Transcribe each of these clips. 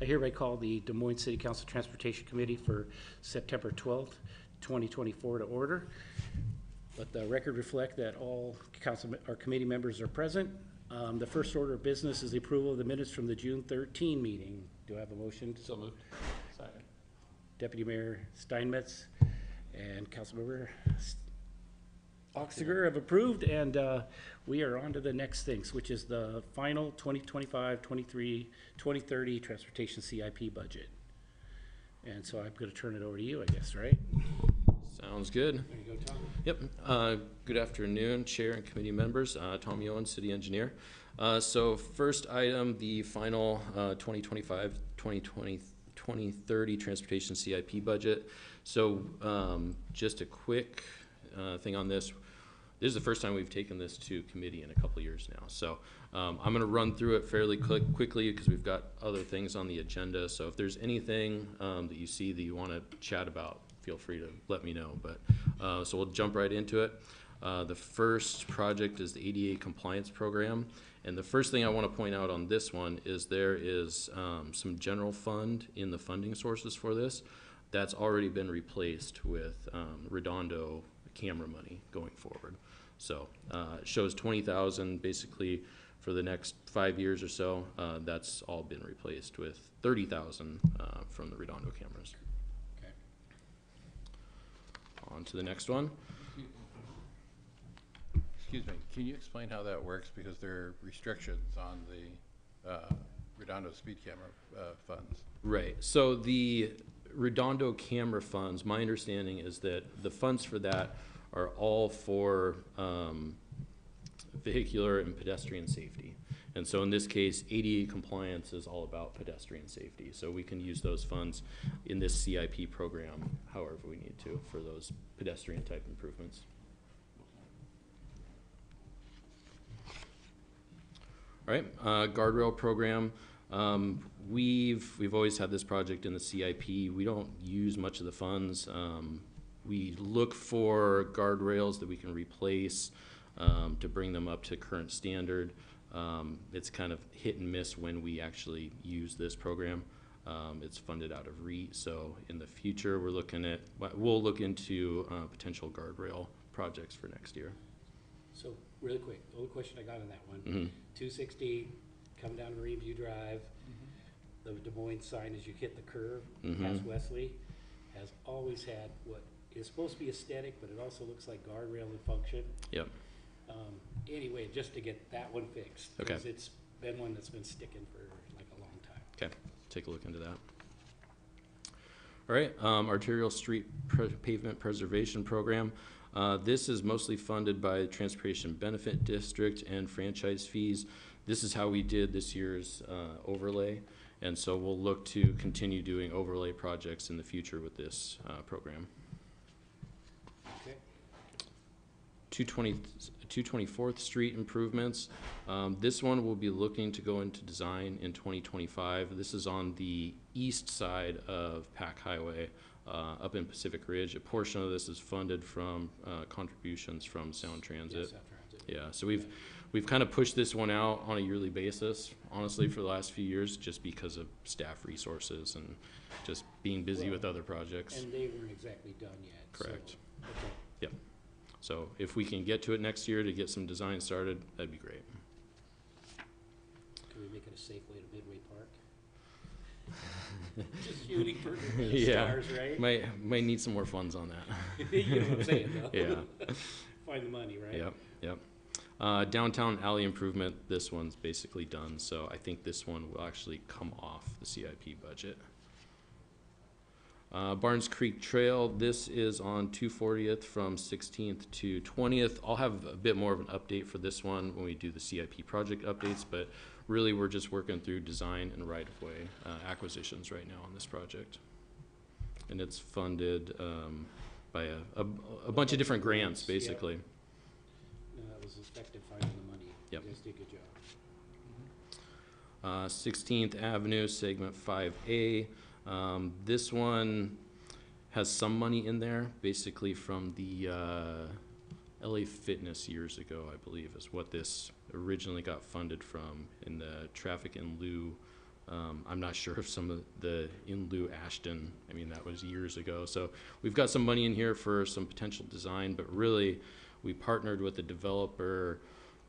I hereby call the Des Moines City Council Transportation Committee for September 12th, 2024 to order. Let the record reflect that all council or committee members are present. The first order of business is the approval of the minutes from the June 13 meeting. Do I have a motion? So moved. Second. Deputy Mayor Steinmetz and Councilmember Oxiger have approved, and we are on to the next things, which is the final 2025-2030 transportation CIP budget. And so I'm going to turn it over to you, I guess, right? Sounds good. There you go, Tom. Yep. Good afternoon, Chair and committee members. Tom Yoen, City Engineer. So first item, the final 2025-2030 transportation CIP budget. So just a quick thing on this. This is the first time we've taken this to committee in a couple of years now. So I'm going to run through it fairly quickly because we've got other things on the agenda. So if there's anything that you see that you want to chat about, feel free to let me know. But so we'll jump right into it. The first project is the ADA compliance program. And the first thing I want to point out on this one is there is some general fund in the funding sources for this that's already been replaced with Redondo camera money going forward. So it shows 20,000 basically for the next 5 years or so. That's all been replaced with 30,000 from the Redondo cameras. Okay. On to the next one. Excuse me, can you explain how that works? Because there are restrictions on the Redondo speed camera funds. Right. So the Redondo camera funds, my understanding is that the funds for that are all for vehicular and pedestrian safety. And so in this case, ADA compliance is all about pedestrian safety. So we can use those funds in this CIP program however we need to for those pedestrian type improvements. All right, guardrail program. We've always had this project in the CIP. We don't use much of the funds. We look for guardrails that we can replace to bring them up to current standard. It's kind of hit and miss when we actually use this program. It's funded out of REIT, so in the future we'll look into potential guardrail projects for next year. So really quick, the only question I got on that one, 260, come down to Reeview Drive, the Des Moines sign as you hit the curve past Wesley has always had what is supposed to be aesthetic, but it also looks like guardrail in function. Yep. Anyway, just to get that one fixed. Okay. Because it's been one that's been sticking for like a long time. Okay, take a look into that. All right, arterial street pavement preservation program. This is mostly funded by the Transportation Benefit District and franchise fees. This is how we did this year's overlay, and so we'll look to continue doing overlay projects in the future with this program. Okay. 224th Street improvements. This one will be looking to go into design in 2025. This is on the east side of Pack Highway up in Pacific Ridge. A portion of this is funded from contributions from Sound Transit. Yes, Sound Transit. Yeah, so we've kind of pushed this one out on a yearly basis, honestly, for the last few years, just because of staff resources and just being busy with other projects. And they weren't exactly done yet. Correct. So, okay. Yep. So if we can get to it next year to get some design started, that'd be great. Can we make it a safe way to Midway Park? Just shooting for the Yeah. stars, right? Might need some more funds on that. You know what I'm saying, though. Yeah. Find the money, right? Yep. Downtown alley improvement, this one's basically done, so I think this one will actually come off the CIP budget. Barnes Creek Trail, this is on 240th from 16th to 20th. I'll have a bit more of an update for this one when we do the CIP project updates, but really we're just working through design and right-of-way acquisitions right now on this project. And it's funded by a bunch of different grants, basically. Yep. It was effective finding the money. Yep. You guys did a good job. 16th Avenue, segment 5A. This one has some money in there, basically from the LA Fitness years ago, I believe, is what this originally got funded from in the traffic in lieu I'm not sure if some of the in lieu Ashton, I mean, that was years ago. So we've got some money in here for some potential design, but really we partnered with the developer.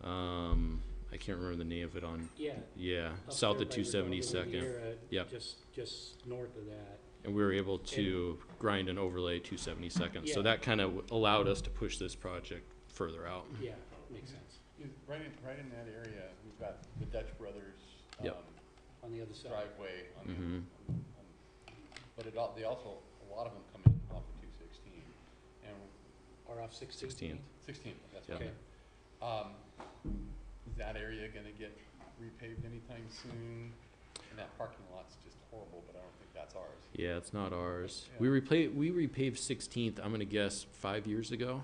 I can't remember the name of it on, Yeah. south of Up there by 272nd. Riviera, Yep. Just north of that. And we were able to grind and overlay 272nd. So Yeah. that kind of allowed us to push this project further out. Yeah, makes sense. Right in that area, we've got the Dutch Brothers, Yep. On the other side. driveway on Mhm. but they also, a lot of them come in off of 216 and Or off 16th. 16th. 16, that's Yeah. right. Okay. Is that area gonna get repaved anytime soon? And that parking lot's just horrible, but I don't think that's ours. Yeah, it's not ours. Yeah. We repaved 16th, I'm gonna guess 5 years ago.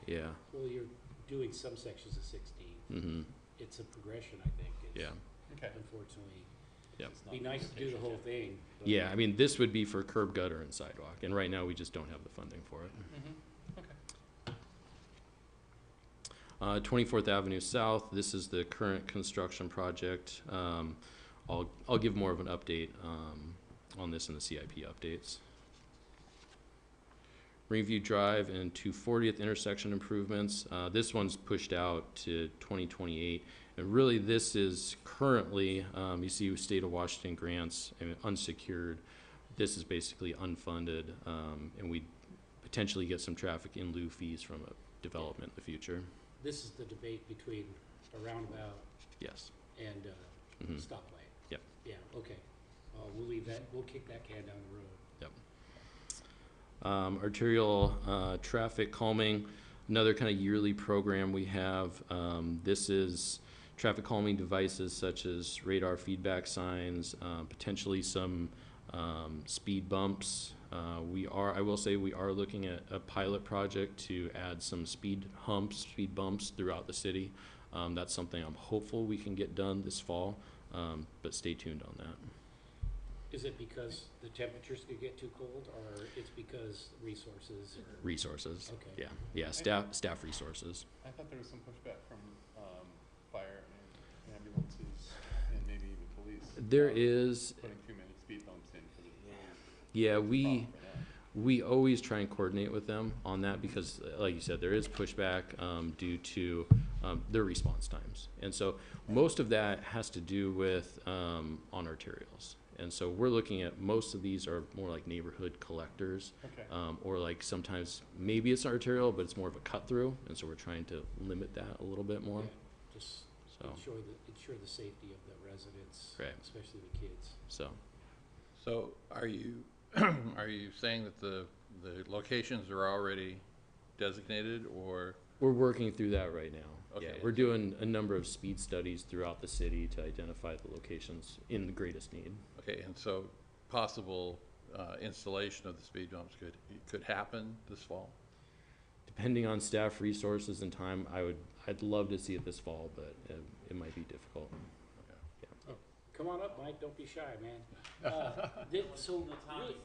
Okay. Yeah. Well, you're doing some sections of 16. Mm-hmm. It's a progression, I think. It's Yeah. Okay. Unfortunately, Yep. It's not be nice to do the whole thing. but- Yeah, I mean, this would be for curb, gutter, and sidewalk, and right now we just don't have the funding for it. Okay. 24th Avenue South, this is the current construction project. I'll give more of an update on this in the CIP updates. Greenview Drive and 240th intersection improvements. This one's pushed out to 2028. And really, this is currently, you see State of Washington grants and unsecured. This is basically unfunded, and we potentially get some traffic in lieu fees from a development in the future. This is the debate between a roundabout Yes. and Mhm. stoplight. Yep. Yeah, okay. We'll leave that, we'll kick that can down the road. Arterial traffic calming, another kind of yearly program we have. This is traffic calming devices such as radar feedback signs, potentially some speed bumps. I will say we are looking at a pilot project to add some speed bumps throughout the city. That's something I'm hopeful we can get done this fall, but stay tuned on that. Is it because the temperatures could get too cold, or it's because resources? Or Resources. Okay. Yeah, staff resources. I thought there was some pushback from fire and ambulances and maybe even police. There is, Putting too many speed bumps in for the road. yeah, problem for them. we always try and coordinate with them on that because, like you said, there is pushback due to their response times. And so most of that has to do with on arterials. And so we're looking at, most of these are more like neighborhood collectors, Okay. or like sometimes maybe it's arterial, but it's more of a cut through. And so we're trying to limit that a little bit more. Yeah, just So, ensure the safety of the residents, Right. especially the kids. So are you, are you saying that the locations are already designated, or? we're working through that right now. Yeah, Okay. we're doing a number of speed studies throughout the city to identify the locations in the greatest need. Okay, and so possible installation of the speed bumps could happen this fall? Depending on staff resources and time, I'd love to see it this fall, but it might be difficult. Come on up, Mike, don't be shy, man. So, really,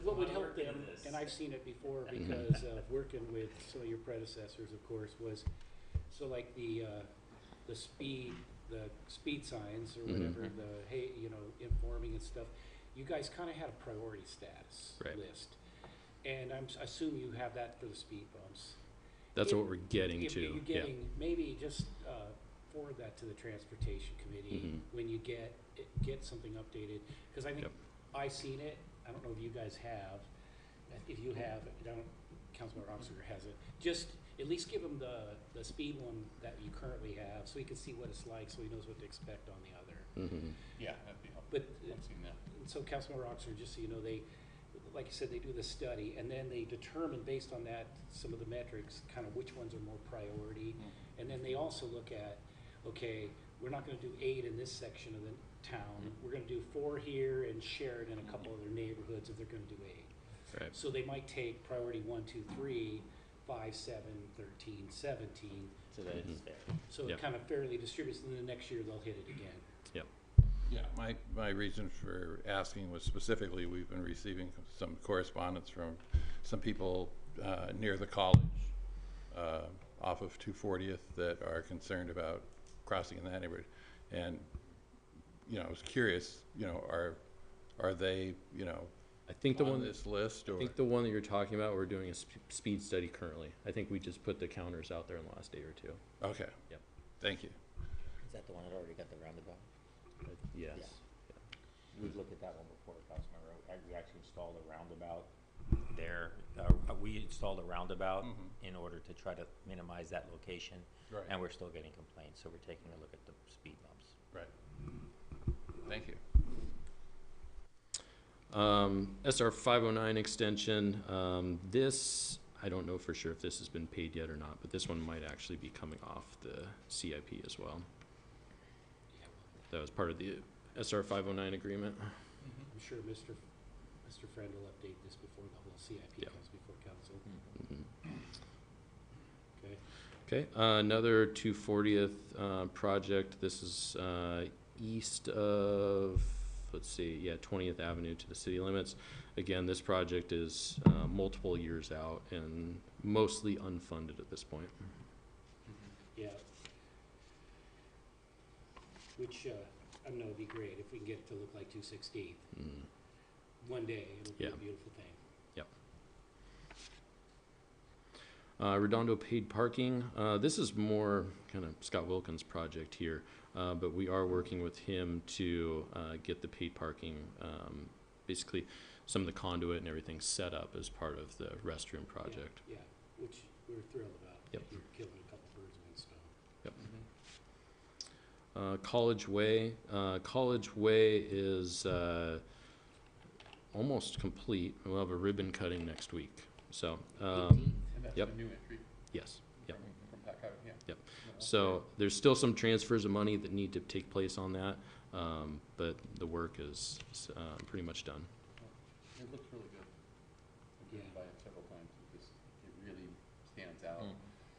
what would help them, and I've seen it before because of working with some of your predecessors, of course, was, so like the speed signs or whatever, Mhm. the, hey, informing and stuff, you guys kind of had a priority status Right. list. And I assume you have that for the speed bumps. That's If- what we're getting If to, you're yeah. getting, maybe just forward that to the transportation committee Mhm. when you get something updated. Because I think Yep. I seen it, I don't know if you guys have. If you have, Councilmember Oxer has it. Just at least give him the speed one that you currently have so he can see what it's like, so he knows what to expect on the other. Mhm. Yeah, that'd be helpful. But I've seen that. so Councilmember Oxer, just so you know, like you said, they do the study, and then they determine based on that, some of the metrics, kind of which ones are more priority. And then they also look at, okay, we're not gonna do 8 in this section of the town, we're gonna do 4 here and share it in a couple other neighborhoods if they're gonna do 8. Right. So they might take priority 1, 2, 3, 5, 7, 13, 17, So that it's fair. so it Yep. kind of fairly distributes, and then the next year they'll hit it again. Yeah, my reason for asking was specifically, we've been receiving some correspondence from some people near the college off of 240th that are concerned about crossing in that neighborhood. And, you know, I was curious, you know, are they, you know, I think the on one, this list, I or? think the one that you're talking about, we're doing a speed study currently. I think we just put the counters out there in the last day or two. Okay. Yep. Thank you. Is that the one that already got the roundabout? Yes. We've looked at that one before, Councilman Rowe. We actually installed a roundabout there. We installed a roundabout in order to try to minimize that location. Right. And we're still getting complaints, so we're taking a look at the speed bumps. Right. Thank you. SR 509 extension, this, I don't know for sure if this has been paid yet or not, but this one might actually be coming off the CIP as well. That was part of the SR 509 agreement. I'm sure Mr. Friend will update this before the whole CIP Yeah. comes before council. Okay. Okay, another 240th project. This is east of, let's see, yeah, 20th Avenue to the city limits. Again, this project is multiple years out and mostly unfunded at this point. Yeah. Which, I know would be great if we can get it to look like 216th. Mm. One day, it'll be Yeah. a beautiful thing. Redondo paid parking. This is more kind of Scott Wilkins' project here, but we are working with him to get the paid parking, basically some of the conduit and everything set up as part of the restroom project. Yeah, which we're thrilled about. Yep. You're killing a couple birds with one stone. College Way. College Way is almost complete. We'll have a ribbon cutting next week. So, And that's Yep. the new entry yes. Yep. from Pack Highway, yeah. Yep. No, that's So there's still some transfers of money that need to take place on that, but the work is pretty much done. great. It looks really good. I've driven Yeah. by it several times. It really stands out,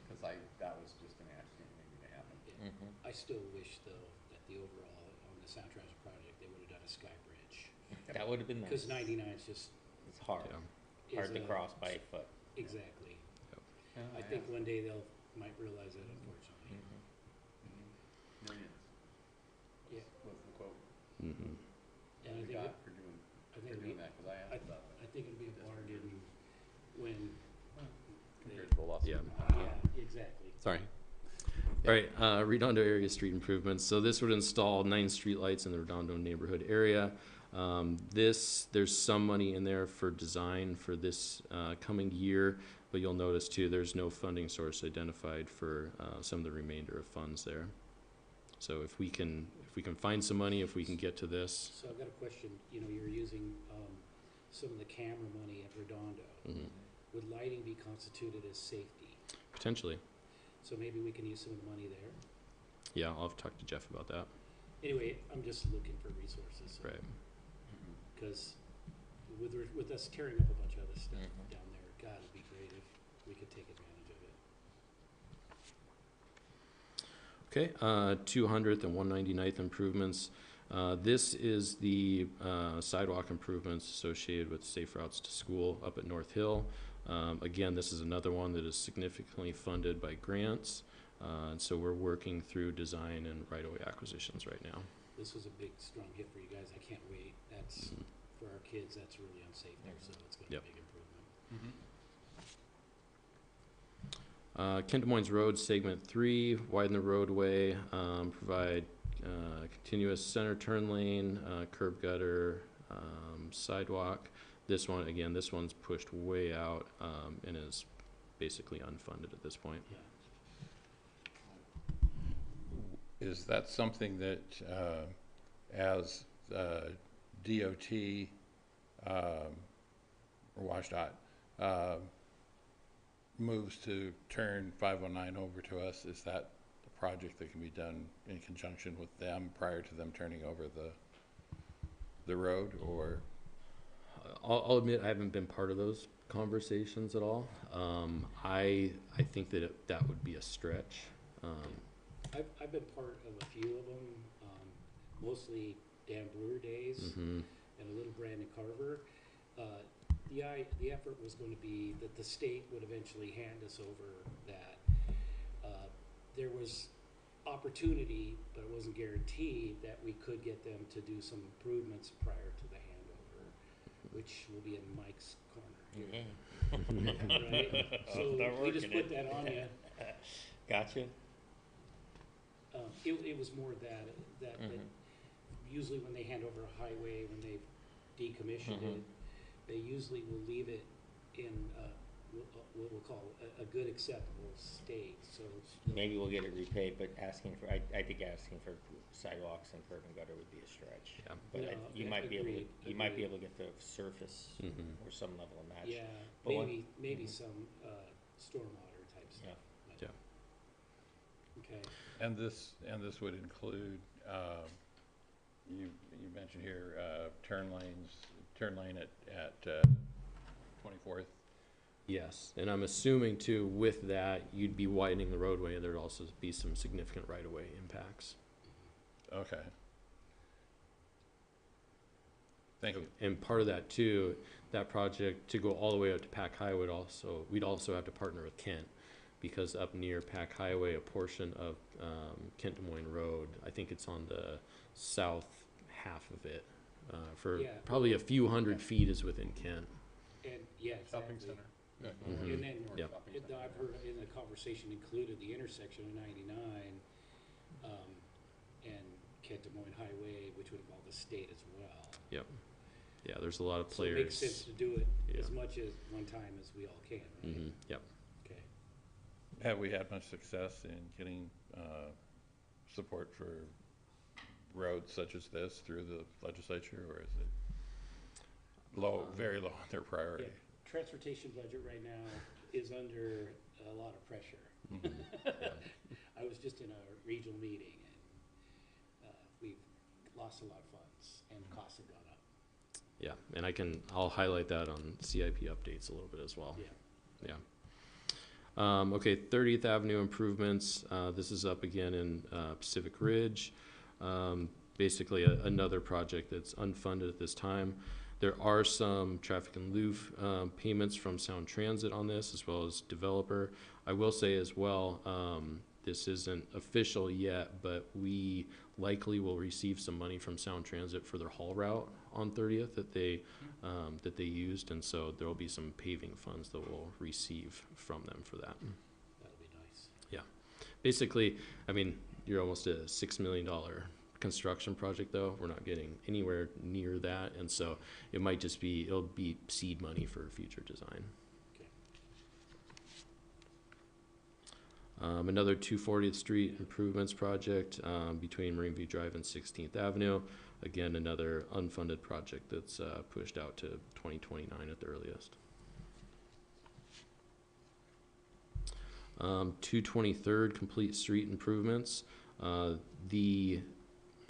because that was just an accident waiting to happen. I still wish, though, that the overall, on the Sound Transit project, they would've done a sky bridge. That would have been nice. Because 99 is just, It's hard, Yeah. hard is to a- cross by foot. exactly. Yeah, I think one day they'll, might realize that, unfortunately. Millions Yeah. was the quote Mhm. And I we think, got it- for doing, I think, it'll be- that, because I asked about that. I think it'll be a bargain when, Compared to the lawsuit. Yeah. yeah, exactly. Sorry. All right, Redondo area street improvements. So this would install 9 streetlights in the Redondo neighborhood area. There's some money in there for design for this coming year, but you'll notice too, there's no funding source identified for some of the remainder of funds there. So if we can find some money, if we can get to this, So I've got a question. You know, you're using some of the camera money at Redondo. mhm, Would lighting be constituted as safety? potentially. So maybe we can use some of the money there? Yeah, I'll have to talk to Jeff about that. Anyway, I'm just looking for resources. Right. Because with us tearing up a bunch of other stuff Mhm. down there, God, it'd be great if we could take advantage of it. Okay, 200th and 199th improvements. This is the sidewalk improvements associated with safe routes to school up at North Hill. Again, this is another one that is significantly funded by grants. And so we're working through design and right-of-way acquisitions right now. This was a big, strong hit for you guys. I can't wait. That's, for our kids, that's really unsafe there, so it's gonna be a Yep. big improvement. Kent Des Moines Road, segment 3, widen the roadway, provide continuous center turn lane, curb gutter, sidewalk. This one, again, this one's pushed way out and is basically unfunded at this point. Yeah. Is that something that, as DOT, or WashDOT, moves to turn 509 over to us, is that a project that can be done in conjunction with them prior to them turning over the road, or? I'll admit I haven't been part of those conversations at all. I think that that would be a stretch. I've been part of a few of them, mostly Dan Brewer days Mhm. and a little Brandon Carver. The effort was going to be that the state would eventually hand us over that. There was opportunity, but it wasn't guaranteed, that we could get them to do some improvements prior to the handover, which will be in Mike's corner, Yeah. right? So Start we just working put it. that on you. Gotcha. It was more that Mhm. usually when they hand over a highway, when they've decommissioned Mhm. it, they usually will leave it in, what we'll call a good acceptable state, so. Maybe we'll get it repaid, but asking for, I think asking for sidewalks and curb and gutter would be a stretch. Yeah. But No, you might be able to, agreed, you might be agreed. able to get the surface Mhm. or some level of match. Yeah, But one- maybe Mhm. some, stormwater type stuff. but- Yeah. Okay, And this would include, you mentioned here, turn lane at 24th. Yes, and I'm assuming too, with that, you'd be widening the roadway, and there'd also be some significant right-of-way impacts. Okay. Thank you. And part of that too, that project, to go all the way up to Pack Highway, we'd also have to partner with Kent, because up near Pack Highway, a portion of Kent Des Moines Road, I think it's on the south half of it, for Yeah. probably a few hundred feet is within Kent. and, yeah, Shopping exactly. center. Mhm. And then, Yep. Shopping I've center. heard in the conversation included the intersection of 99, and Kent Des Moines Highway, which would involve the state as well. Yep. Yeah, there's a lot of So it players. makes sense to do it as Yeah. much as one time as we all can, right? Mhm. Yep. Okay. Have we had much success in getting support for roads such as this through the legislature, or is it low, very low on their priority? Yeah, transportation budget right now is under a lot of pressure. Yeah. I was just in a regional meeting, and we've lost a lot of funds, and costs have gone up. Yeah, and I'll highlight that on CIP updates a little bit as well. Yeah. Yeah. Okay, 30th Avenue improvements, this is up again in Pacific Ridge. Basically another project that's unfunded at this time. There are some traffic in lieu payments from Sound Transit on this, as well as developer. I will say as well, this isn't official yet, but we likely will receive some money from Sound Transit for their haul route on 30th that they used, and so there will be some paving funds that we'll receive from them for that. That'll be nice. Basically, I mean, you're almost at a $6 million construction project though. We're not getting anywhere near that, and so it'll be seed money for future design. Okay. Another 240th Street improvements project between Marine View Drive and 16th Avenue. Again, another unfunded project that's pushed out to 2029 at the earliest. 223rd Complete Street improvements. The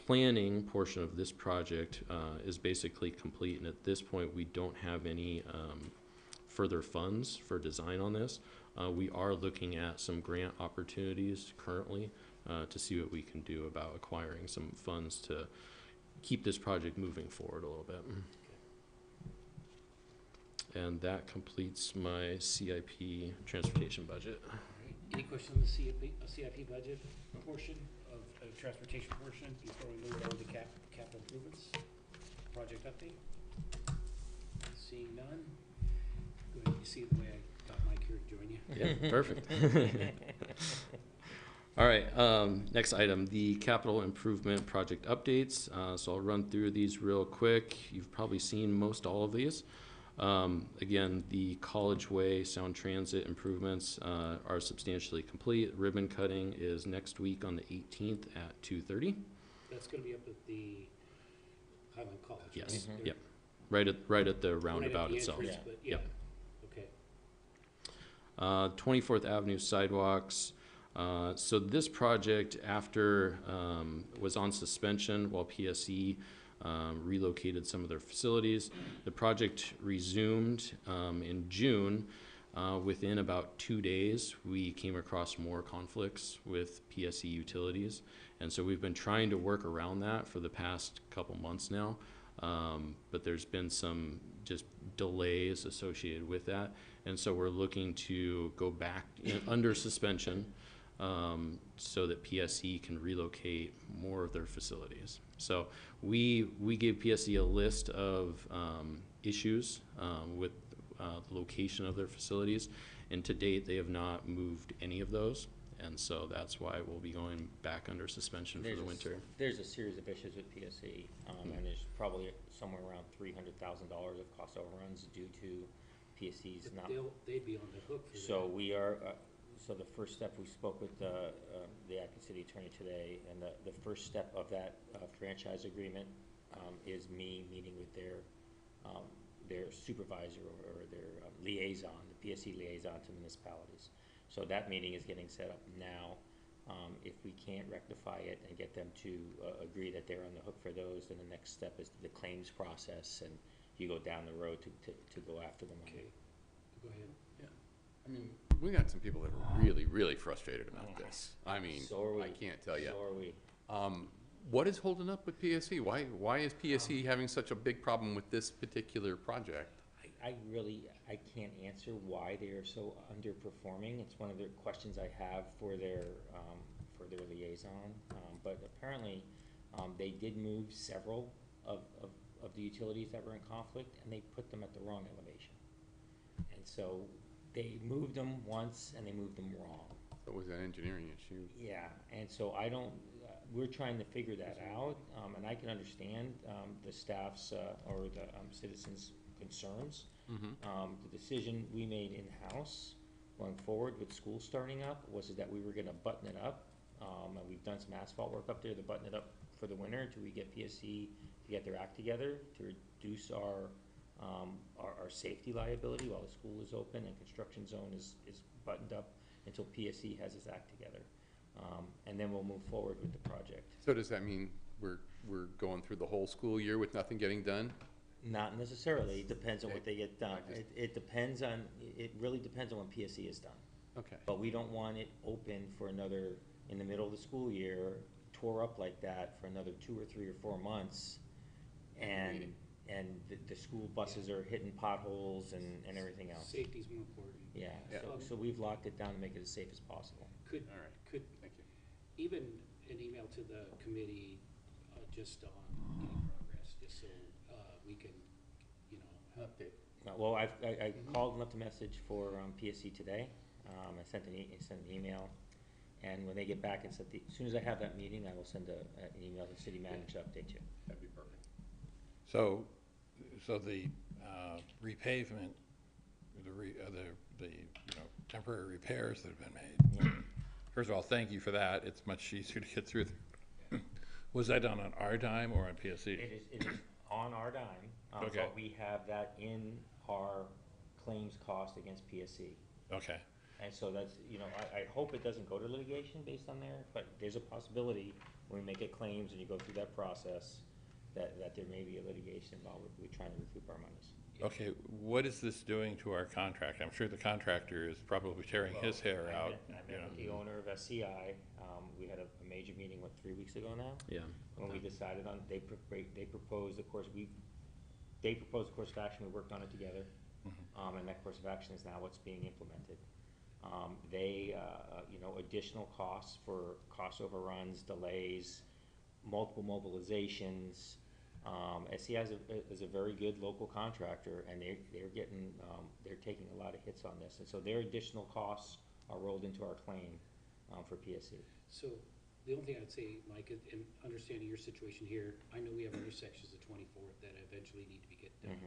planning portion of this project is basically complete, and at this point we don't have any further funds for design on this. We are looking at some grant opportunities currently to see what we can do about acquiring some funds to keep this project moving forward a little bit. And that completes my CIP transportation budget. All right. Any questions on the CIP budget portion of transportation portion before we move over to capital improvements? Project update? Seeing none? Good, you see the way I got Mike here to join you? Yeah, perfect. All right, next item, the capital improvement project updates. So I'll run through these real quick. You've probably seen most all of these. Again, the College Way Sound Transit improvements are substantially complete. Ribbon cutting is next week on the 18th at 2:30. That's gonna be up at the Highland College, right? Yes, There- yep. Right at the right at roundabout the itself. entrance, Yeah. but yeah, Yep. okay. 24th Avenue sidewalks. So this project, after was on suspension while PSE relocated some of their facilities, the project resumed in June. Within about 2 days, we came across more conflicts with PSE utilities, and so we've been trying to work around that for the past couple months now. But there's been some just delays associated with that, and so we're looking to go back under suspension so that PSE can relocate more of their facilities. So we gave PSE a list of issues with the location of their facilities, and to date, they have not moved any of those. And so that's why we'll be going back under suspension for the winter. There's a series of issues with PSE, and there's probably somewhere around $300,000 of cost overruns due to PSE's not. They'd be on the hook for that. So we are, so the first step, we spoke with the acting city attorney today, and the first step of that franchise agreement is me meeting with their supervisor or their liaison, the PSE liaison to municipalities. So that meeting is getting set up now. If we can't rectify it and get them to agree that they're on the hook for those, then the next step is the claims process, and you go down the road to go after them. Okay, go ahead. I mean, we got some people that are really, really frustrated about this. I mean, So are we. I can't tell you. So are we. What is holding up with PSE? Why is PSE having such a big problem with this particular project? I can't answer why they are so underperforming. It's one of the questions I have for their liaison. But apparently, they did move several of the utilities that were in conflict, and they put them at the wrong elevation. And so they moved them once, and they moved them wrong. That was an engineering issue. Yeah, and so I don't, we're trying to figure that out, and I can understand the staff's or the citizens' concerns. The decision we made in-house going forward with school starting up was that we were gonna button it up. And we've done some asphalt work up there to button it up for the winter till we get PSC to get their act together to reduce our safety liability while the school is open and construction zone is buttoned up until PSC has its act together. And then we'll move forward with the project. So does that mean we're going through the whole school year with nothing getting done? Not necessarily, it depends on what they get done. I just- It really depends on when PSC is done. Okay. But we don't want it open for another, in the middle of the school year, tore up like that for another 2 or 3 or 4 months. And the school buses are hitting potholes and everything else. Safety's more important. Yeah, Yeah. so we've locked it down to make it as safe as possible. Could, All right. could, Thank you. even an email to the committee, just on any progress, just so, we can, you know, update. Well, I called and left a message for PSC today. I sent an email, and when they get back and said, as soon as I have that meeting, I will send an email to the city manager to update you. That'd be perfect. So the repavement, the temporary repairs that have been made. First of all, thank you for that. It's much easier to get through. Was that done on our dime or on PSC? It is on our dime, Okay. but we have that in our claims cost against PSC. Okay. And so that's, I hope it doesn't go to litigation based on there, but there's a possibility when we make it claims and you go through that process, that there may be a litigation involved with, we're trying to recoup our monies. Okay, what is this doing to our contract? I'm sure the contractor is probably tearing his hair I out. met with the owner of SCI, we had a major meeting, 3 weeks ago now? Yeah. When we decided on, they proposed, of course, they proposed a course of action, we worked on it together. And that course of action is now what's being implemented. Additional costs for cost overruns, delays, multiple mobilizations. SCI is a very good local contractor, and they're taking a lot of hits on this. And so their additional costs are rolled into our claim for PSC. So, the only thing I'd say, Mike, in understanding your situation here, I know we have other sections of 24th that eventually need to be get done.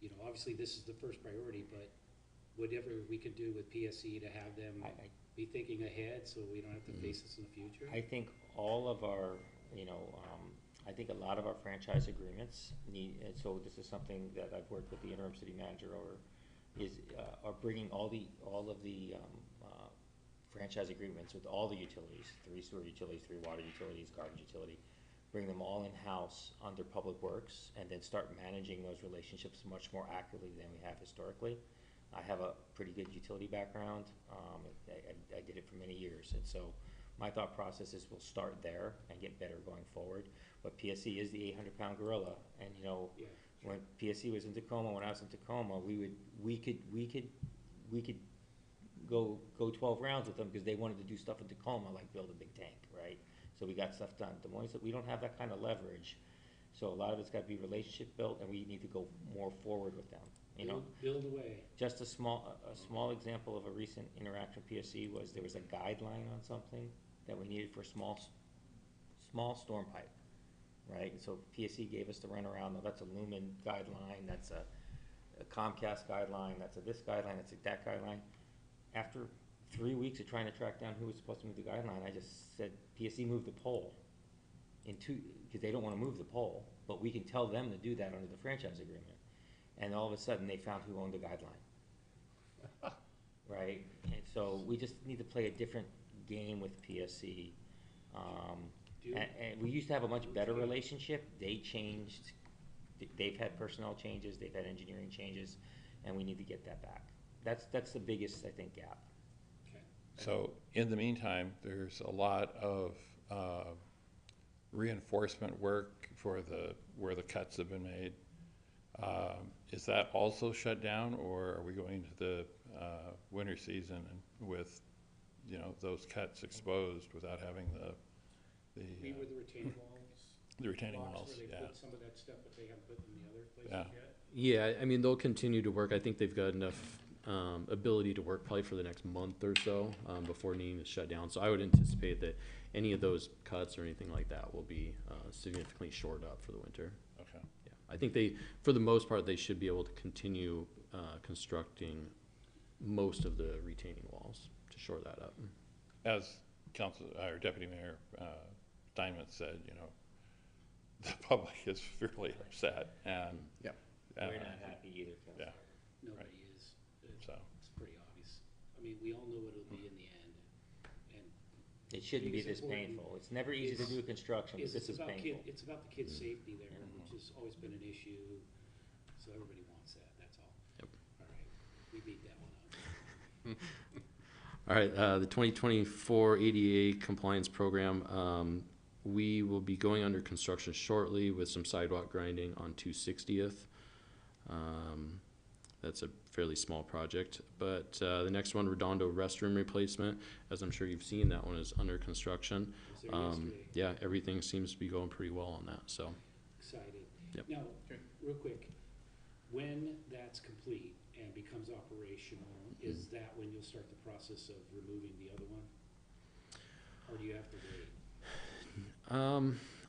You know, obviously, this is the first priority, but whatever we could do with PSC to have them be thinking ahead, so we don't have to face this in the future. I think all of our, I think a lot of our franchise agreements need, and so this is something that I've worked with the interim city manager over, are bringing all of the franchise agreements with all the utilities, 3 sewer utilities, 3 water utilities, garbage utility, bring them all in-house under Public Works, and then start managing those relationships much more accurately than we have historically. I have a pretty good utility background. I did it for many years, and so my thought process is we'll start there and get better going forward. But PSC is the 800-pound gorilla, and Yeah, when PSC was in Tacoma, when I was in Tacoma, we could go 12 rounds with them because they wanted to do stuff in Tacoma, like build a big tank, right? So we got stuff done. Des Moines, we don't have that kind of leverage. So a lot of it's got to be relationship built, and we need to go more forward with them, you know? Build away. Just a small example of a recent interaction with PSC was there was a guideline on something that we needed for small storm pipe, right? And so PSC gave us the runaround. Now that's a Lumen guideline, that's a Comcast guideline, that's a this guideline, that's a that guideline. After 3 weeks of trying to track down who was supposed to move the guideline, I just said, PSC moved the pole because they don't want to move the pole, but we can tell them to do that under the franchise agreement. And all of a sudden, they found who owned the guideline. Right? And so we just need to play a different game with PSC. And we used to have a much better relationship. They changed. They've had personnel changes. They've had engineering changes, and we need to get that back. That's the biggest, I think, gap. So in the meantime, there's a lot of reinforcement work for where the cuts have been made. Is that also shut down, or are we going to the winter season with, you know, those cuts exposed without having Meet with the retaining walls. the retaining Blocks walls? where they Yeah. put some of that stuff that they haven't put in the other places Yeah. yet. Yeah, I mean, they'll continue to work. I think they've got enough ability to work probably for the next month or so before needing to shut down. So I would anticipate that any of those cuts or anything like that will be significantly shored up for the winter. Okay. Yeah, I think they, for the most part, they should be able to continue constructing most of the retaining walls to shore that up. As Council, or Deputy Mayor Steinmetz said, you know, the public is fairly upset, and Yep. We're not happy either, Kevin. yeah, Nobody is. It's so pretty obvious. I mean, we all know what it'll be in the end. And It shouldn't be It's this important. painful. It's never easy to do construction, but it's this is about painful. it's about the kids' safety there, Mhm. which has always been an issue. So everybody wants that, that's all. Yep. All right, we beat that one up. All right, the 2024 ADA compliance program, we will be going under construction shortly with some sidewalk grinding on 260th. That's a fairly small project, but the next one, Redondo restroom replacement, as I'm sure you've seen, that one is under construction. Was there yesterday. Yeah, everything seems to be going pretty well on that, so. Excited. Yep. Now, Okay. real quick, when that's complete and becomes operational, is that when you'll start the process of removing the other one? Or do you have to wait?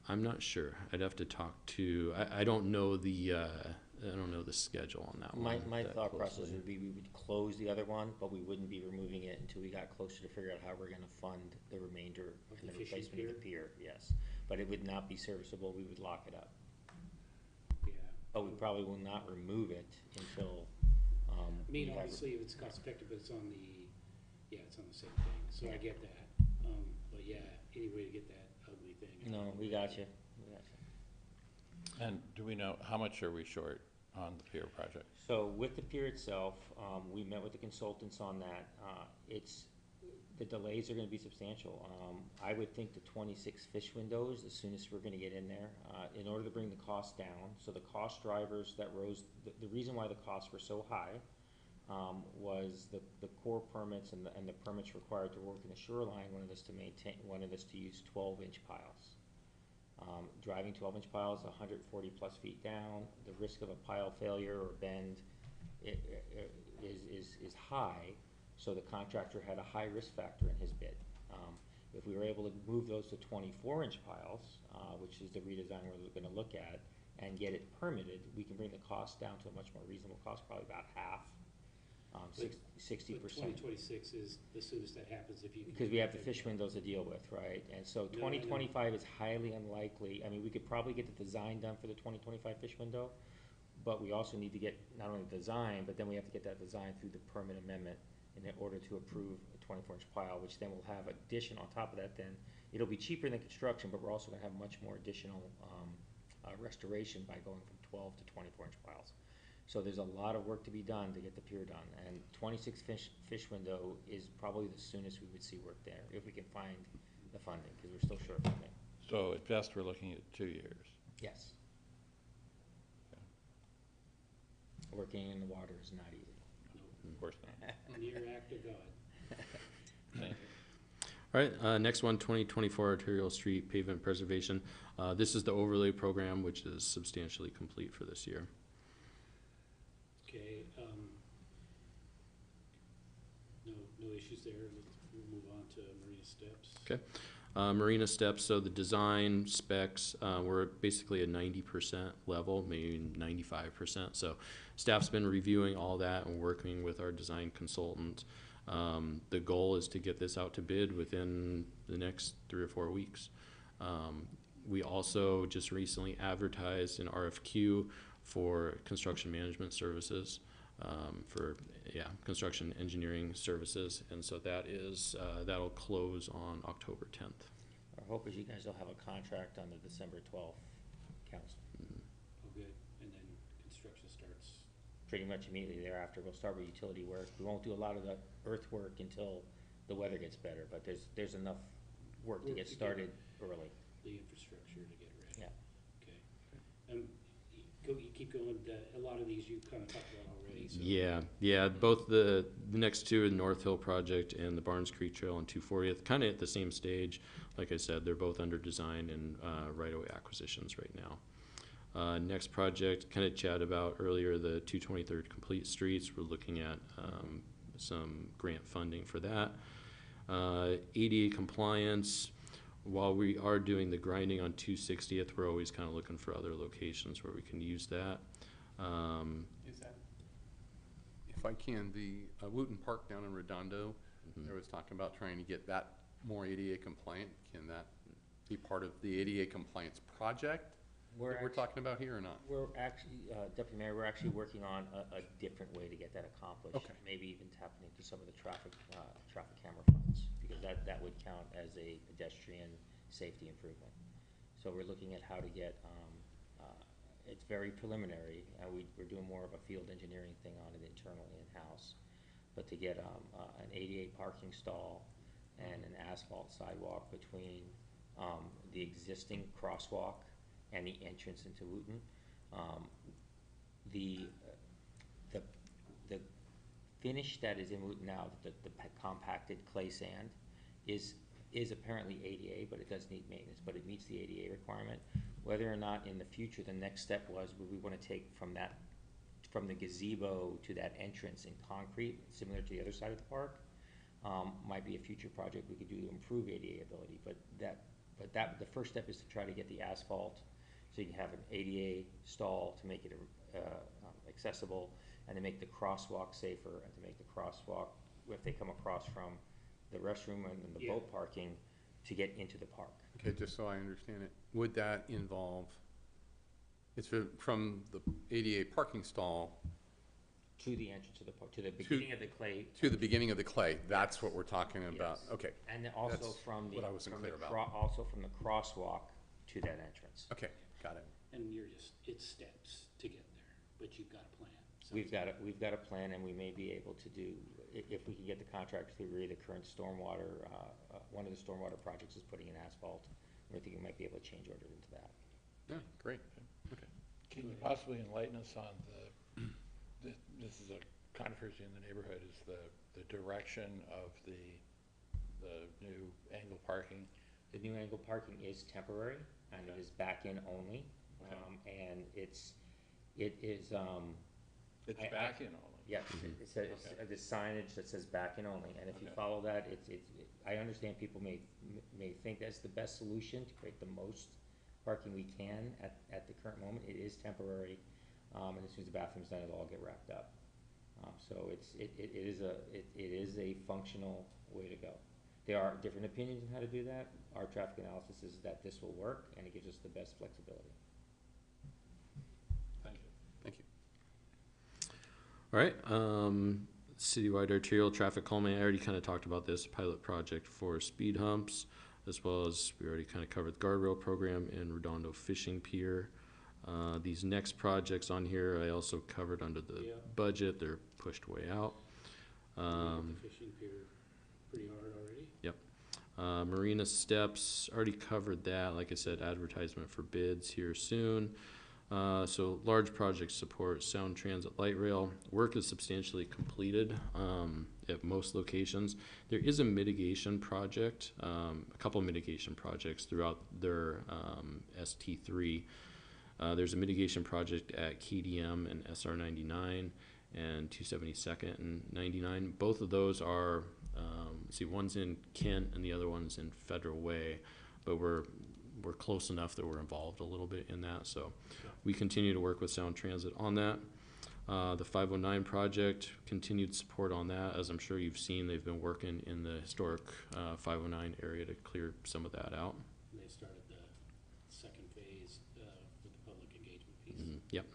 I'm not sure. I'd have to talk to, I don't know the schedule on that one. My that thought process closely. would be we would close the other one, but we wouldn't be removing it until we got closer to figure out how we're gonna fund the remainder Of and the the fishing replacement of the pier, yes. But it would not be serviceable, we would lock it up. Yeah. But we probably will not remove it until, I we mean, have- obviously, if it's cost effective, but it's on the, it's on the same thing, so I get that. But yeah, any way to get that ugly thing. No, we got you, we got you. and do we know, how much are we short on the pier project? So with the pier itself, we met with the consultants on that. The delays are gonna be substantial. I would think the 26 fish windows, as soon as we're gonna get in there, in order to bring the cost down. So the cost drivers that rose, the reason why the costs were so high, was the core permits and the permits required to work in the shoreline wanted us to use 12-inch piles. Driving 12-inch piles 140 plus feet down, the risk of a pile failure or bend is high, so the contractor had a high risk factor in his bid. If we were able to move those to 24-inch piles, which is the redesign we're gonna look at, and get it permitted, we can bring the cost down to a much more reasonable cost, probably about half, 60%. But 2026 is the soonest that happens if you. Because we have the fish windows to deal with, right? And so No, I know. 2025 is highly unlikely. I mean, we could probably get the design done for the 2025 fish window, but we also need to get not only the design, but then we have to get that design through the permit amendment in order to approve a 24-inch pile, which then will have addition on top of that then. It'll be cheaper than construction, but we're also gonna have much more additional restoration by going from 12 to 24-inch piles. So there's a lot of work to be done to get the pier done, and 26 fish window is probably the soonest we would see work there, if we can find the funding, because we're still short funding. So at best, we're looking at 2 years. Yes. Working in the water is not easy. Of course not. Near act of God. Thank you. All right, next one, 2024 arterial street pavement preservation. This is the overlay program, which is substantially complete for this year. Okay, no issues there. We'll move on to Marina Steps. Okay. Marina steps, so the design specs, we're at basically a 90% level, maybe 95%. So staff's been reviewing all that and working with our design consultant. The goal is to get this out to bid within the next 3 or 4 weeks. We also just recently advertised an RFQ for construction management services, construction engineering services. And so that is, that'll close on October 10th. Our hope is you guys will have a contract on the December 12th council. Oh, good. And then construction starts. Pretty much immediately thereafter, we'll start with utility work. We won't do a lot of the earthwork until the weather gets better, but there's enough work to get started early. The infrastructure to get ready. Yeah. Okay. You keep going. A lot of these you kind of talked about already. So. Yeah, both the next two, the North Hill project and the Barnes Creek Trail on 240th, kind of at the same stage. Like I said, they're both under design and right-of-way acquisitions right now. Next project, kind of chatted about earlier, the 223rd Complete Streets. We're looking at some grant funding for that. ADA compliance. While we are doing the grinding on 260th, we're always kind of looking for other locations where we can use that. Is that, if I can, the Wooten Park down in Redondo, Mhm. there was talking about trying to get that more ADA compliant. Can that be part of the ADA compliance project that we're talking about here or not? We're actually, Deputy Mayor, we're actually working on a different way to get that accomplished. Okay. Maybe even tapping into some of the traffic camera funds, because that would count as a pedestrian safety improvement. So we're looking at how to get, it's very preliminary, we're doing more of a field engineering thing on it internally in-house. But to get an ADA parking stall and an asphalt sidewalk between the existing crosswalk and the entrance into Wooten. The finish that is in Wooten now, the compacted clay sand, is apparently ADA, but it does need maintenance, but it meets the ADA requirement. Whether or not in the future, the next step was, would we wanna take from the gazebo to that entrance in concrete, similar to the other side of the park, might be a future project we could do to improve ADA ability, but the first step is to try to get the asphalt, so you can have an ADA stall to make it accessible, and to make the crosswalk safer, and to make the crosswalk, if they come across from the restroom and then the boat parking, to get into the park. Okay, just so I understand it, would that involve, it's from the ADA parking stall To the entrance of the park, to the beginning of the clay. to the beginning of the clay? That's what we're talking about? Yes. Okay, And then also That's from the, what I wasn't clear about. also from the crosswalk to that entrance. okay, got it. And it's steps to get there, but you've got a plan. We've got a plan, and we may be able to do, if we can get the contract to agree, the current stormwater, one of the stormwater projects is putting in asphalt. We think we might be able to change order into that. Yeah, great, okay. Can you possibly enlighten us on this is a controversy in the neighborhood, is the direction of the new angle parking? The new angle parking is temporary, and it Okay. is back-in only, Okay. and it is, It's back in only? yes, it says, Okay. the signage that says back-in only, and if you Okay. follow that, I understand people may think that's the best solution to create the most parking we can at the current moment. It is temporary, and as soon as the bathroom's done, it'll all get wrapped up. So it is a functional way to go. There are different opinions on how to do that. Our traffic analysis is that this will work, and it gives us the best flexibility. Thank you. Thank you. All right, citywide arterial traffic calming, I already kind of talked about this pilot project for speed humps, as well as we already kind of covered the guardrail program and Redondo Fishing Pier. These next projects on here, I also covered under the Yeah. budget, they're pushed way out. The fishing pier pretty hard already. Marina steps, already covered that, like I said, advertisement for bids here soon. So large project support, Sound Transit Light Rail. Work is substantially completed at most locations. There is a mitigation project, a couple mitigation projects throughout their ST3. There's a mitigation project at KDM and SR 99 and 272nd and 99. Both of those are, one's in Kent and the other one's in Federal Way, but we're close enough that we're involved a little bit in that. So we continue to work with Sound Transit on that. The 509 project, continued support on that. As I'm sure you've seen, they've been working in the historic 509 area to clear some of that out. And they started the second phase with the public engagement piece. Yep.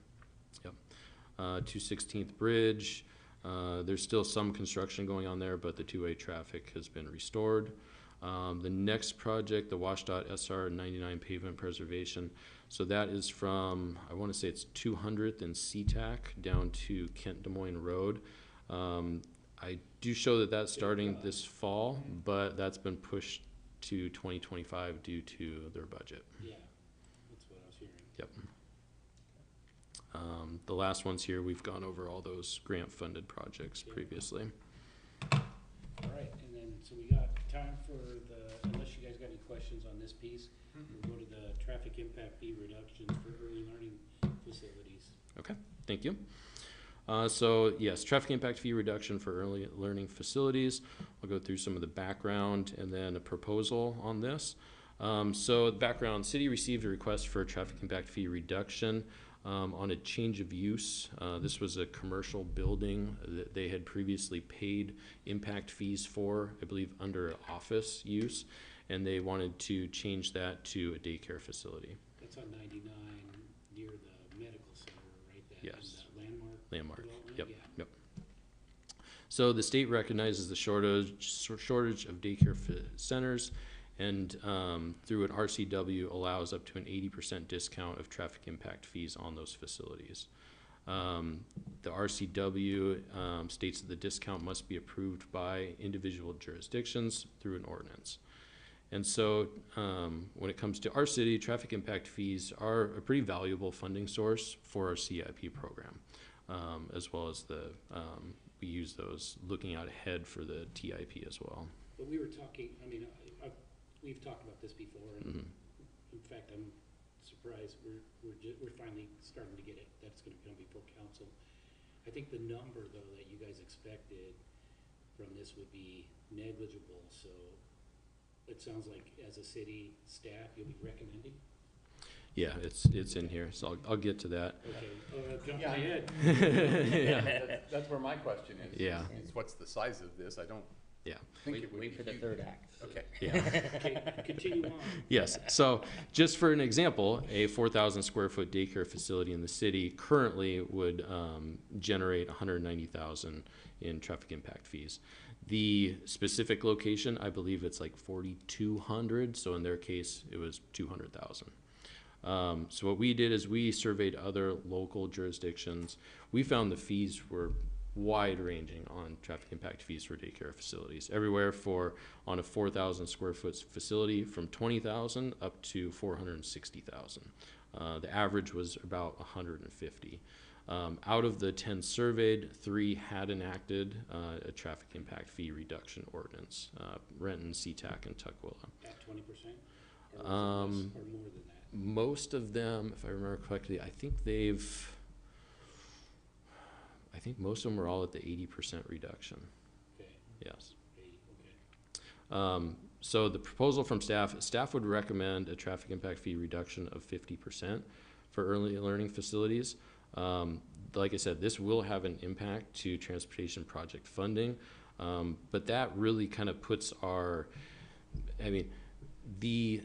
216th Bridge, there's still some construction going on there, but the two-way traffic has been restored. The next project, the WashDOT SR 99 pavement preservation, so that is from, I want to say it's 200th and SeaTac down to Kent Des Moines Road. I do show that that's starting this fall, but that's been pushed to 2025 due to their budget. Yeah, that's what I was hearing. Yep. The last ones here, we've gone over all those grant-funded projects previously. All right, and then, so we got time for unless you guys got any questions on this piece, we'll go to the traffic impact fee reductions for early learning facilities. Okay, thank you. So yes, traffic impact fee reduction for early learning facilities. I'll go through some of the background and then a proposal on this. So the background, city received a request for a traffic impact fee reduction on a change of use. This was a commercial building that they had previously paid impact fees for, I believe, under office use, and they wanted to change that to a daycare facility. That's on 99 near the medical center, right? That Yes. in the Landmark. development? Yep. Yeah. Yep. So the state recognizes the shortage of daycare centers, and through an RCW allows up to an 80% discount of traffic impact fees on those facilities. The RCW states that the discount must be approved by individual jurisdictions through an ordinance. And so when it comes to our city, traffic impact fees are a pretty valuable funding source for our CIP program, as well as we use those looking out ahead for the TIP as well. But we were talking, I mean, we've talked about this before, and in fact, I'm surprised we're finally starting to get it, that's gonna come before council. I think the number, though, that you guys expected from this would be negligible, so it sounds like as a city staff, you'll be recommending? Yeah, it's in here, so I'll get to that. Okay, jumping Yeah. ahead. Yeah. That's where my question is. Yeah. Is what's the size of this? I don't Yeah. think it would be Wait for the huge. third act. Okay. Yeah. Okay, continue on. Yes, so just for an example, a 4,000 square foot daycare facility in the city currently would generate 190,000 in traffic impact fees. The specific location, I believe it's like 4,200, so in their case, it was 200,000. So what we did is we surveyed other local jurisdictions. We found the fees were wide-ranging on traffic impact fees for daycare facilities, everywhere on a 4,000 square foot facility from 20,000 up to 460,000. The average was about 150. Out of the 10 surveyed, 3 had enacted a traffic impact fee reduction ordinance, Renton, SeaTac, and Tukwila. At 20%? Or Um, less, or more than that? Most of them, if I remember correctly, I think most of them were all at the 80% reduction. Okay, Yes. okay. So the proposal from staff would recommend a traffic impact fee reduction of 50% for early learning facilities. Like I said, this will have an impact to transportation project funding, but that really kind of puts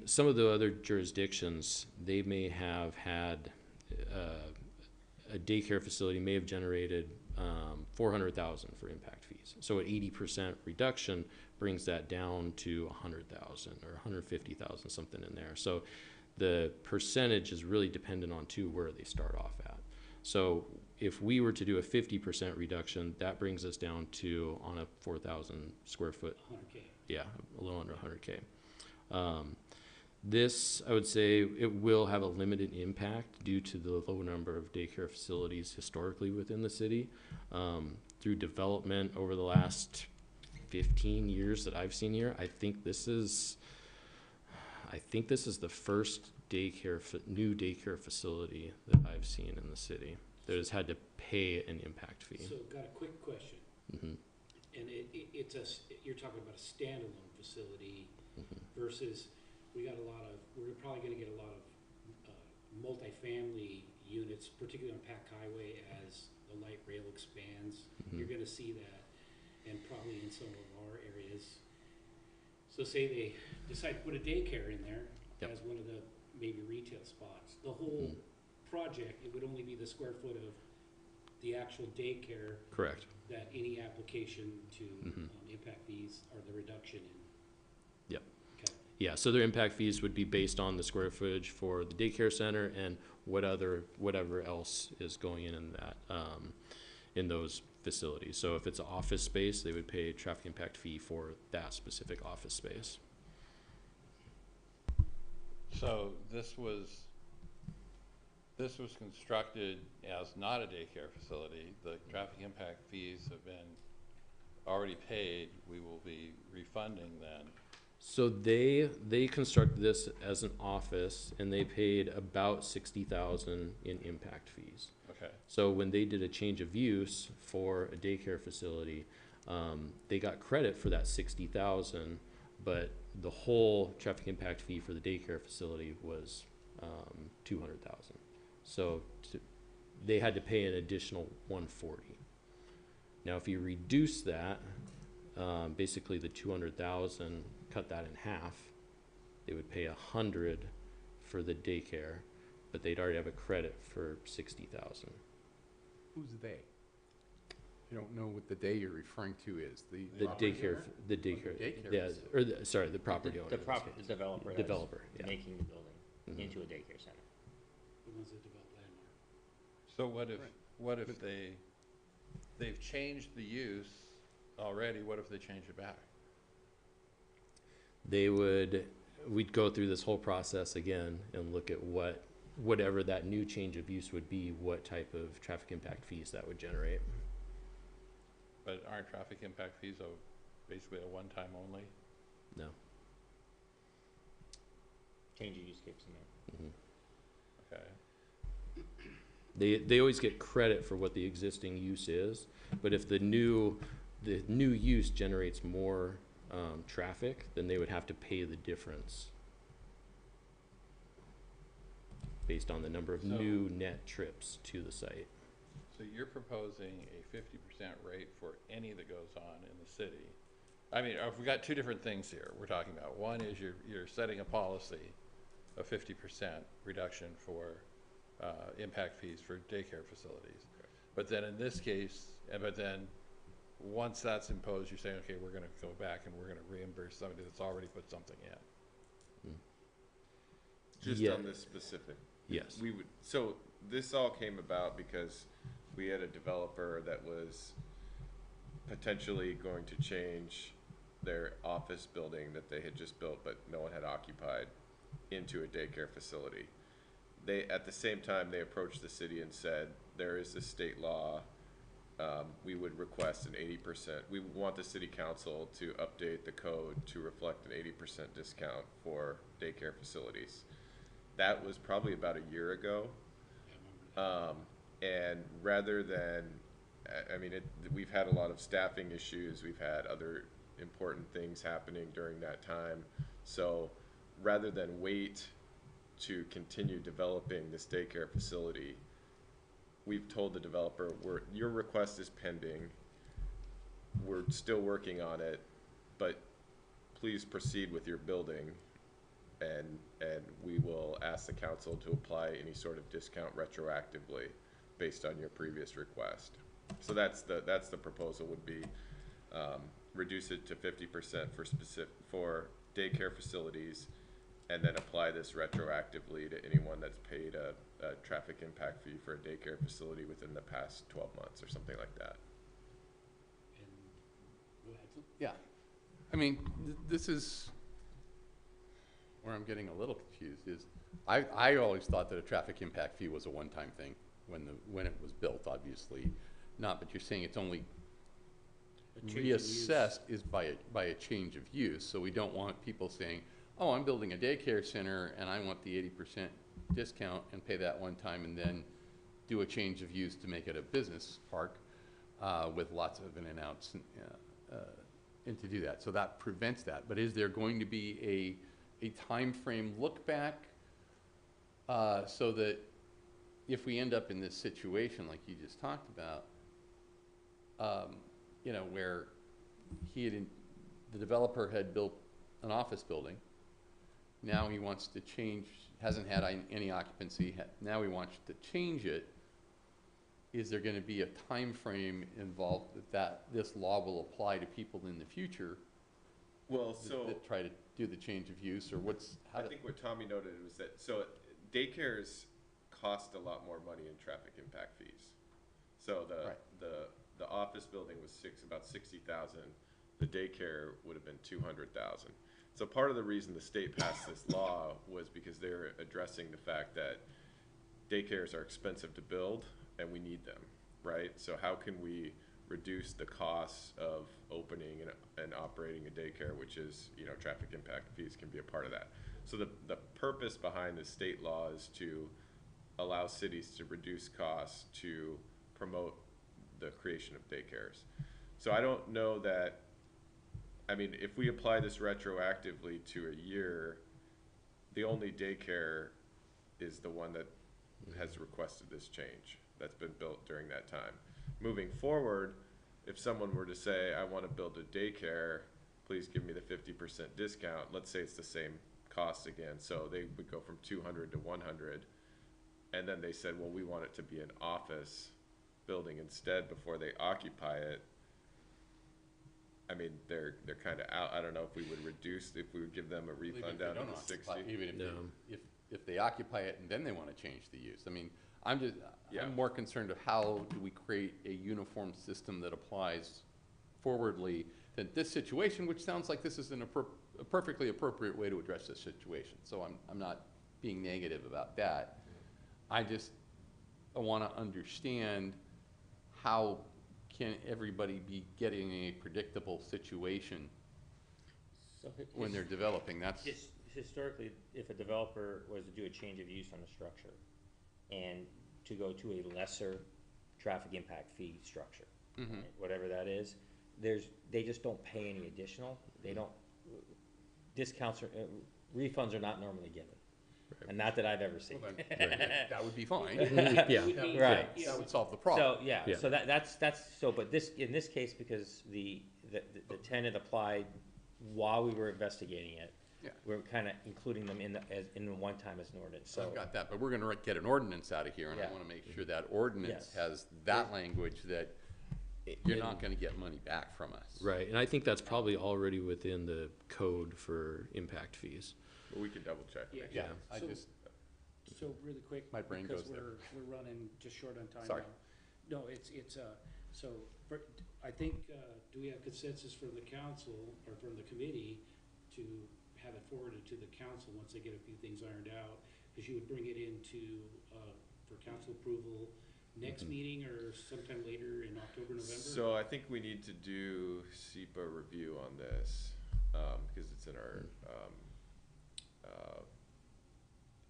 some of the other jurisdictions, they may have had a daycare facility may have generated 400,000 for impact fees. So at 80% reduction brings that down to 100,000 or 150,000, something in there. So the percentage is really dependent on where they start off at. So if we were to do a 50% reduction, that brings us down to, on a 4,000 square foot, 100K. yeah, a little under 100K. This, I would say, it will have a limited impact due to the low number of daycare facilities historically within the city. Through development over the last 15 years that I've seen here, I think this is the first new daycare facility that I've seen in the city that has had to pay an impact fee. So got a quick question. Mhm. And you're talking about a standalone facility versus, we're probably gonna get a lot of multifamily units, particularly on Pack Highway as the light rail expands. You're gonna see that, and probably in some of our areas. So say they decide to put a daycare in there Yep. as one of the maybe retail spots. The whole project, it would only be the square foot of the actual daycare Correct. that any application to impact fees or the reduction in. Yep. Okay. Yeah, so their impact fees would be based on the square footage for the daycare center and whatever else is going in that, in those facilities. So if it's an office space, they would pay a traffic impact fee for that specific office space. So this was constructed as not a daycare facility. The traffic impact fees have been already paid. We will be refunding then. So they constructed this as an office and they paid about 60,000 in impact fees. Okay. So when they did a change of use for a daycare facility, they got credit for that 60,000, but the whole traffic impact fee for the daycare facility was 200,000. So they had to pay an additional 140. Now, if you reduce that, basically the 200,000, cut that in half, they would pay 100 for the daycare, but they'd already have a credit for 60,000. Who's they? You don't know what the they you're referring to is, The property daycare, owner? the Or daycare, daycare yeah, facility? or the property owner. The in this property, case. the developer that's Developer, yeah. making the building Mhm. into a daycare center. The ones that develop landmark. So Right. what if they've changed the use already? What if they change it back? We'd go through this whole process again and look at whatever that new change of use would be, what type of traffic impact fees that would generate. But aren't traffic impact fees basically a one-time only? No. Change of use kicks in there. Okay. They always get credit for what the existing use is, but if the new use generates more traffic, then they would have to pay the difference based on the number of So- new net trips to the site. So you're proposing a 50% rate for any that goes on in the city. I mean, we've got two different things here we're talking about. One is you're setting a policy of 50% reduction for impact fees for daycare facilities. But then in this case, but then once that's imposed, you're saying, okay, we're gonna go back and we're gonna reimburse somebody that's already put something in. Just Yeah. on this specific. Yes. So this all came about because we had a developer that was potentially going to change their office building that they had just built, but no one had occupied, into a daycare facility. At the same time, they approached the city and said, there is a state law, we would request an 80%, we want the city council to update the code to reflect an 80% discount for daycare facilities. That was probably about a year ago. And rather than, we've had a lot of staffing issues, we've had other important things happening during that time. So rather than wait to continue developing this daycare facility, we've told the developer, your request is pending, we're still working on it, but please proceed with your building, and we will ask the council to apply any sort of discount retroactively based on your previous request. So that's the proposal would be, reduce it to 50% for daycare facilities, and then apply this retroactively to anyone that's paid a traffic impact fee for a daycare facility within the past 12 months or something like that. And go ahead. Yeah. I mean, this is, where I'm getting a little confused is, I always thought that a traffic impact fee was a one-time thing when it was built, obviously not, but you're saying it's only A change in use. reassessed is by a change of use, so we don't want people saying, oh, I'm building a daycare center and I want the 80% discount and pay that one time and then do a change of use to make it a business park, with lots of in and outs and to do that. So that prevents that. But is there going to be a time frame look back, so that if we end up in this situation like you just talked about, you know, where the developer had built an office building, now he wants to change, hasn't had any occupancy, now he wants to change it. Is there gonna be a time frame involved that this law will apply to people in the future Well, that so that try to do the change of use, or I think what Tommy noted was that, so daycares cost a lot more money in traffic impact fees. So Right. the office building was about 60,000, the daycare would have been 200,000. So part of the reason the state passed this law was because they're addressing the fact that daycares are expensive to build and we need them, right? So how can we reduce the costs of opening and operating a daycare, which is, you know, traffic impact fees can be a part of that. So the purpose behind the state law is to allow cities to reduce costs to promote the creation of daycares. So I don't know that, I mean, if we apply this retroactively to a year, the only daycare is the one that has requested this change, that's been built during that time. Moving forward, if someone were to say, I want to build a daycare, please give me the 50% discount, let's say it's the same cost again, so they would go from 200 to 100, and then they said, well, we want it to be an office building instead before they occupy it. I mean, they're kind of out. I don't know if we would give them a Even refund if they down to don't the occupy, 60. even No. if they occupy it and then they want to change the use. I mean, I'm Yeah. more concerned of how do we create a uniform system that applies forwardly than this situation, which sounds like this is a perfectly appropriate way to address this situation. So I'm not being negative about that. I want to understand how can everybody be getting a predictable situation So when they're developing. That's, historically, if a developer was to do a change of use on a structure and to go to a lesser traffic impact fee structure, Mhm. right, whatever that is, they just don't pay any additional, they don't, discounts or, refunds are not normally given. And not that I've ever seen. well, then, that would be fine. Yeah. Right. That would solve the problem. So, yeah, Yeah. so that's, so, but in this case, because the tenant applied while we were investigating it, Yeah. we're kinda including them in the one time as an ordinance, So so. I've got that, but we're gonna get an ordinance out of here, and I Yeah. wanna make sure that ordinance Yes. has that language that you're not gonna get money back from us. Right, and I think that's probably already within the code for impact fees. But we can double check. Yeah. Yeah, I So- just, So really quick. My brain because goes there. We're running just short on time Sorry. now. No, I think, do we have consensus from the council or from the committee to have it forwarded to the council once they get a few things ironed out? Because you would bring it into, for council approval next meeting or sometime later in October, November? So I think we need to do SEPA review on this, because it's in our,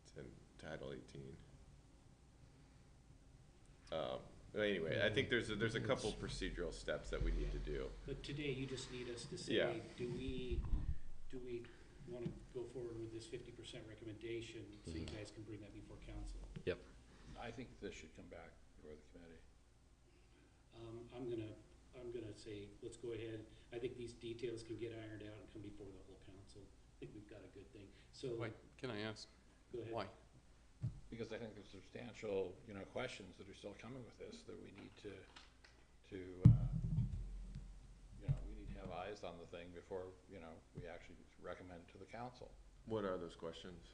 it's in Title 18. But anyway, I think there's a couple procedural steps that we need to do. But today, you just need us to say, Yeah. do we wanna go forward with this 50% recommendation, so you guys can bring that before council? I think this should come back before the committee. I'm gonna say, let's go ahead, I think these details can get ironed out and come before the whole council. I think we've got a good thing, so, wait, can I ask, go ahead. why? Because I think there's substantial, questions that are still coming with this that we need to, we need to have eyes on the thing before, we actually recommend it to the council. What are those questions?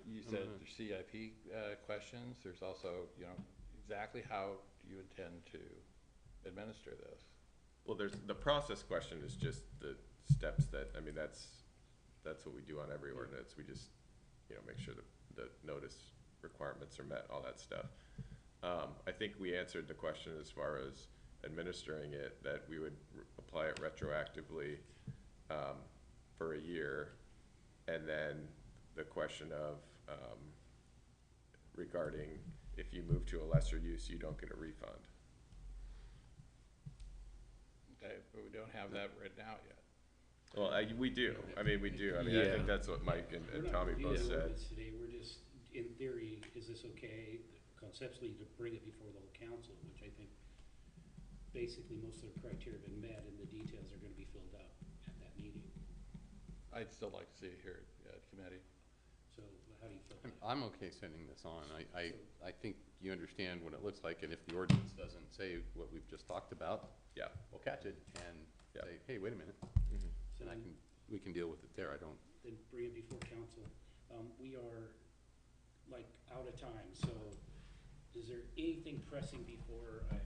You said there's CIP, questions, there's also, exactly how do you intend to administer this? Well, the process question is just the steps that, I mean, that's what we do on every ordinance. We just make sure the notice requirements are met, all that stuff. I think we answered the question as far as administering it, that we would apply it retroactively, for a year. And then the question of, regarding if you move to a lesser use, you don't get a refund. Okay, but we don't have that written out yet. Well, we do. I mean, we do. I mean, I Yeah. think that's what Mike and We're not Tommy reviewing both the said. ordinance today, we're just, in theory, is this okay conceptually to bring it before the whole council, which I think basically most of the criteria have been met and the details are gonna be filled out at that meeting. I'd still like to see it here at committee. So how do you feel? I'm okay sending this on. I think you understand what it looks like, and if the ordinance doesn't say what we've just talked about, Yeah. we'll catch it and Yeah. say, hey, wait a minute, So and we can deal with it there. I don't, then bring it before council. We are like out of time, so is there anything pressing before I